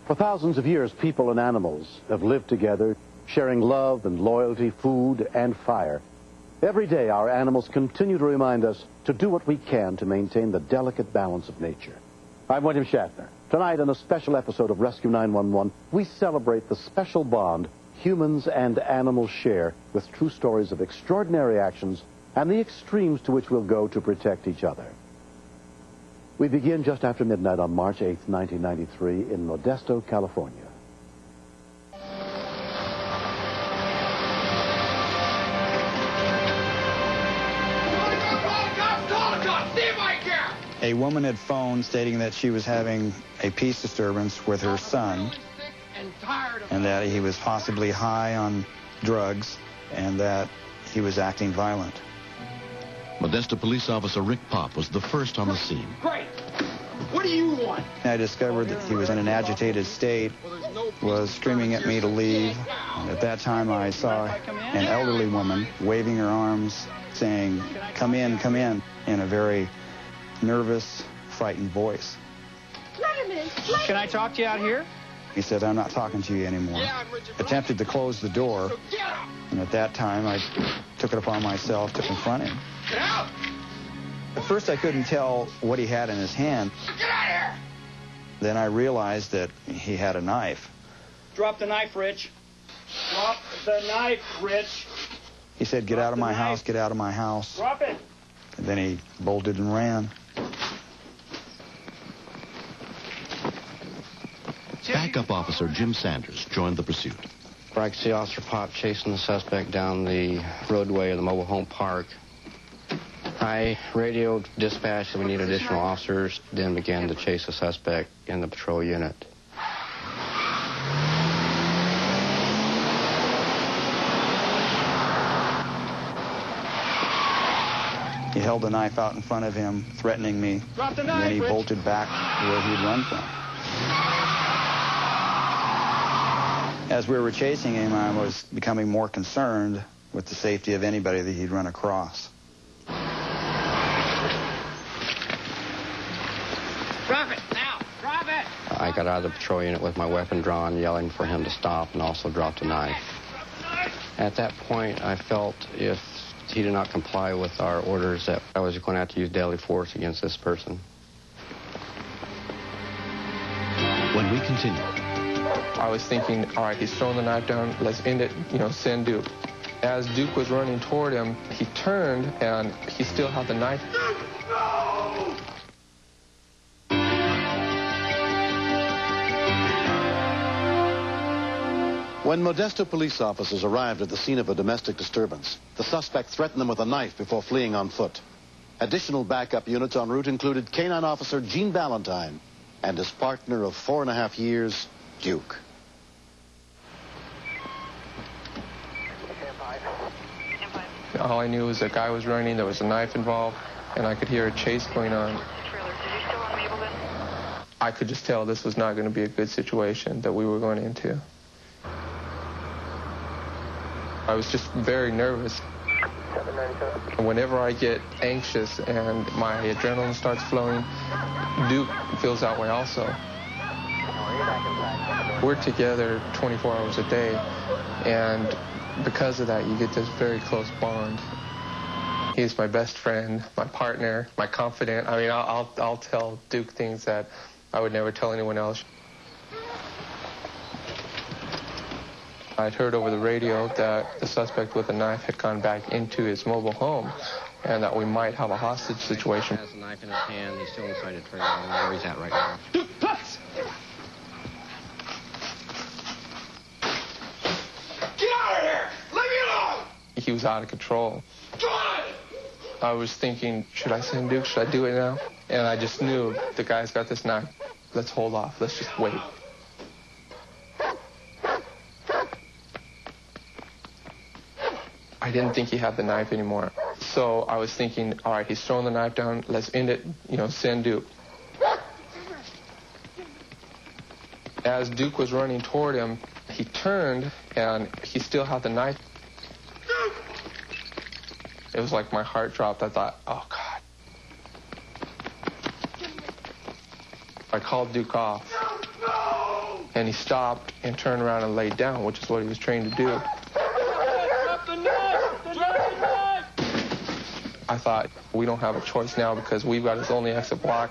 For thousands of years, people and animals have lived together, sharing love and loyalty, food and fire. Every day, our animals continue to remind us to do what we can to maintain the delicate balance of nature. I'm William Shatner. Tonight, in a special episode of Rescue 911, we celebrate the special bond humans and animals share with true stories of extraordinary actions and the extremes to which we'll go to protect each other. We begin just after midnight on March 8, 1993, in Modesto, California. A woman had phoned stating that she was having a peace disturbance with her son and that he was possibly high on drugs and that he was acting violent. Modesto police officer Rick Popp was the first on the scene. Great. What do you want? I discovered that he was in an agitated state, was screaming at me to leave. And at that time, I saw an elderly woman waving her arms, saying, "Come in," in a very nervous, frightened voice. Can I talk to you out here? He said, "I'm not talking to you anymore." Attempted to close the door, and at that time, I took it upon myself to confront him. Get out! At first, I couldn't tell what he had in his hand. Get out of here! Then I realized that he had a knife. Drop the knife, Rich. Drop the knife, Rich. He said, "Get out of my house, get out of my house." Drop it. And then he bolted and ran. Backup officer Jim Sanders joined the pursuit. I could see Officer Pop chasing the suspect down the roadway of the mobile home park. I radioed dispatch that we need additional officers, then began to chase the suspect in the patrol unit. He held the knife out in front of him, threatening me. Drop the And knife, then he Rich. bolted back where he'd run from. As we were chasing him, I was becoming more concerned with the safety of anybody that he'd run across. Drop it, now! Drop it! I got out of the patrol unit with my weapon drawn, yelling for him to stop, and also dropped a knife. At that point, I felt if he did not comply with our orders that I was going to have to use deadly force against this person. When we continue, I was thinking, all right, he's throwing the knife down, let's end it, send Duke. As Duke was running toward him, he turned, and he still had the knife. No! When Modesto police officers arrived at the scene of a domestic disturbance, the suspect threatened them with a knife before fleeing on foot. Additional backup units en route included canine officer Gene Ballantyne and his partner of 4.5 years, Duke. All I knew was a guy was running, there was a knife involved, and I could hear a chase going on. I could just tell this was not going to be a good situation that we were going into. I was just very nervous. Whenever I get anxious and my adrenaline starts flowing, Duke feels that way also. We're together 24 hours a day, and because of that, you get this very close bond. He's my best friend, my partner, my confidant. I mean, I'll tell Duke things that I would never tell anyone else. I'd heard over the radio that the suspect with the knife had gone back into his mobile home and that we might have a hostage situation. He has a knife in his hand. He's still inside the trailer. I don't know where he's at right now. Get out of here! Leave me alone! He was out of control. God! I was thinking, should I send Duke? Should I do it now? And I just knew the guy's got this knife. Let's hold off. Let's just wait. I didn't think he had the knife anymore. So I was thinking, all right, he's throwing the knife down. Let's end it, send Duke. As Duke was running toward him, he turned, and he still had the knife. It was like my heart dropped. I thought, oh, God. I called Duke off. And he stopped and turned around and laid down, which is what he was trained to do. Drop the knife! Drop the knife! I thought, we don't have a choice now because we've got his only exit block.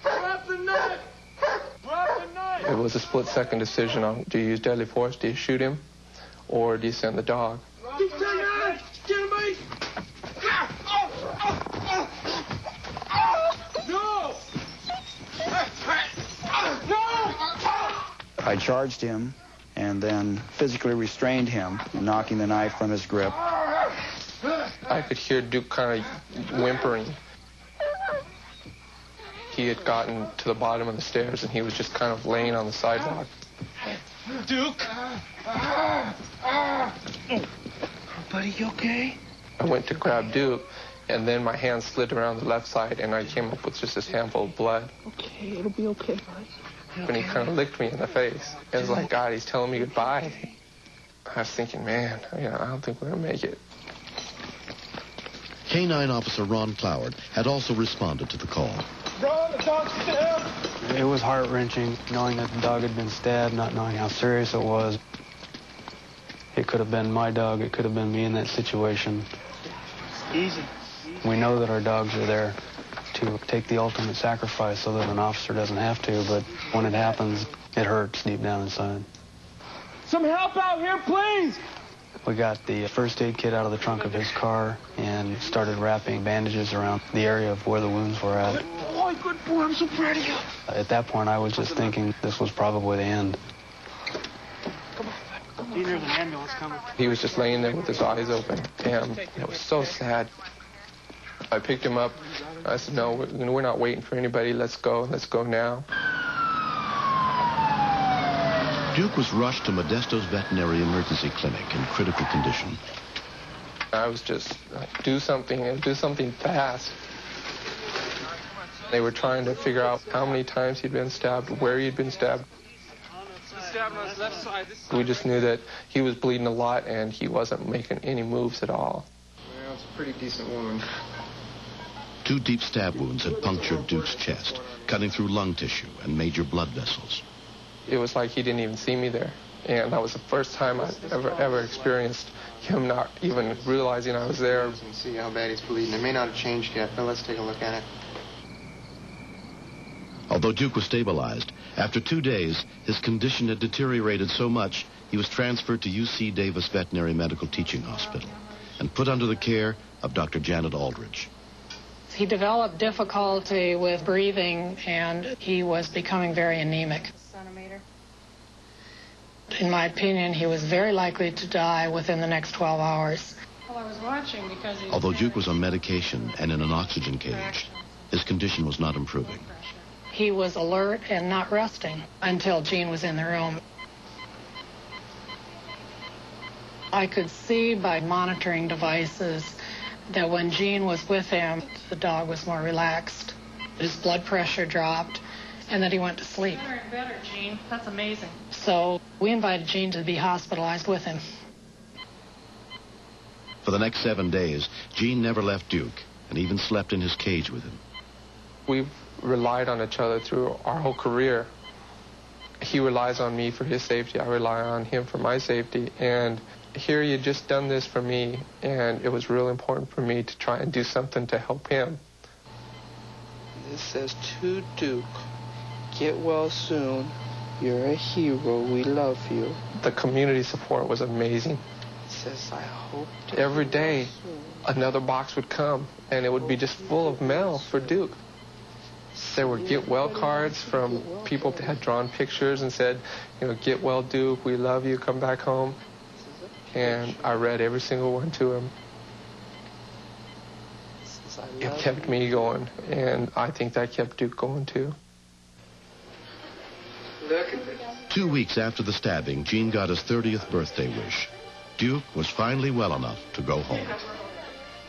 Drop the knife! Drop the knife! It was a split-second decision on, do you use deadly force, do you shoot him, or do you send the dog? Get the knife! Get him, buddy! No! No! I charged him and then physically restrained him, knocking the knife from his grip. I could hear Duke kind of whimpering. He had gotten to the bottom of the stairs and he was just kind of laying on the sidewalk. Duke! Buddy, you okay? I went to grab Duke, and then my hand slid around the left side, and I came up with just this handful of blood. Okay, it'll be okay, buddy. And he kind of licked me in the face. It was like, God, he's telling me goodbye. I was thinking, man, I don't think we're going to make it. K-9 Officer Ron Cloward had also responded to the call. Ron, the dog's stabbed! It was heart-wrenching, knowing that the dog had been stabbed, not knowing how serious it was. It could have been my dog. It could have been me in that situation. Easy. We know that our dogs are there to take the ultimate sacrifice so that an officer doesn't have to, but when it happens, it hurts deep down inside. Some help out here, please! We got the first aid kit out of the trunk of his car and started wrapping bandages around the area of where the wounds were at. Boy, good boy, I'm so proud of you. At that point, I was just thinking this was probably the end. There's an ambulance coming. He was just laying there with his eyes open, and it was so sad. I picked him up. I said, no, we're not waiting for anybody. Let's go now. Duke was rushed to Modesto's veterinary emergency clinic in critical condition. I was just like, do something fast. They were trying to figure out how many times he'd been stabbed, where he'd been stabbed. We just knew that he was bleeding a lot and he wasn't making any moves at all. Well, it's a pretty decent wound. 2 deep stab wounds had punctured Duke's chest, cutting through lung tissue and major blood vessels. It was like he didn't even see me there. And that was the first time I ever experienced him not even realizing I was there. You can see how bad he's bleeding. It may not have changed yet, but let's take a look at it. Although Duke was stabilized, after 2 days, his condition had deteriorated so much he was transferred to UC Davis Veterinary Medical Teaching Hospital and put under the care of Dr. Janet Aldridge. He developed difficulty with breathing, and he was becoming very anemic. In my opinion, he was very likely to die within the next 12 hours. Well, I was watching because Although Duke was on medication and in an oxygen cage, his condition was not improving. He was alert and not resting until Jean was in the room. I could see by monitoring devices that when Jean was with him, the dog was more relaxed. His blood pressure dropped, and that he went to sleep. Better and better, Jean. That's amazing. So we invited Jean to be hospitalized with him. For the next 7 days, Jean never left Duke and even slept in his cage with him. We've relied on each other through our whole career. He relies on me for his safety. I rely on him for my safety. And here he had just done this for me, and it was real important for me to try and do something to help him. This says, to Duke, get well soon. You're a hero. We love you. The community support was amazing. It says, I hope to every day another box would come, and it would be just full of mail for Duke. There were get well cards from people that had drawn pictures and said, get well, Duke, we love you, come back home. And I read every single one to him. It kept me going, and I think that kept Duke going too. 2 weeks after the stabbing, Jean got his 30th birthday wish. Duke was finally well enough to go home.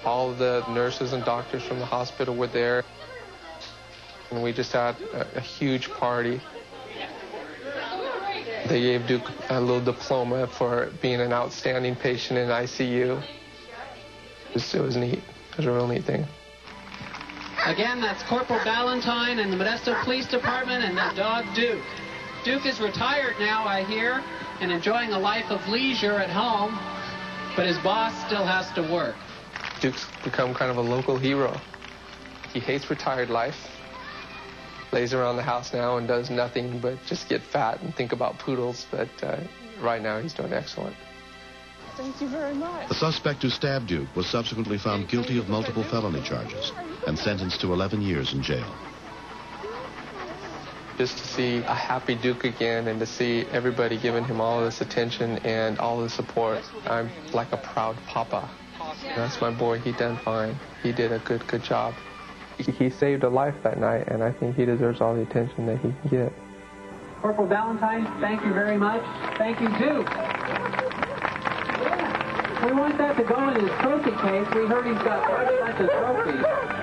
All of the nurses and doctors from the hospital were there. And we just had a huge party. They gave Duke a little diploma for being an outstanding patient in ICU. It was neat. It was a real neat thing. Again, that's Corporal Ballantyne and the Modesto Police Department and that dog Duke. Duke is retired now, I hear, and enjoying a life of leisure at home, but his boss still has to work. Duke's become kind of a local hero. He hates retired life, lays around the house now and does nothing but just get fat and think about poodles, but right now he's doing excellent. Thank you very much. The suspect who stabbed Duke was subsequently found guilty of multiple felony charges and sentenced to 11 years in jail. Just to see a happy Duke again and to see everybody giving him all this attention and all the support, I'm like a proud papa. That's my boy. He done fine. He did a good job. He saved a life that night, and I think he deserves all the attention that he can get. Corporal Valentine, thank you very much. Thank you, Duke. We want that to go in his trophy case. We heard he's got quite a bunch of trophies.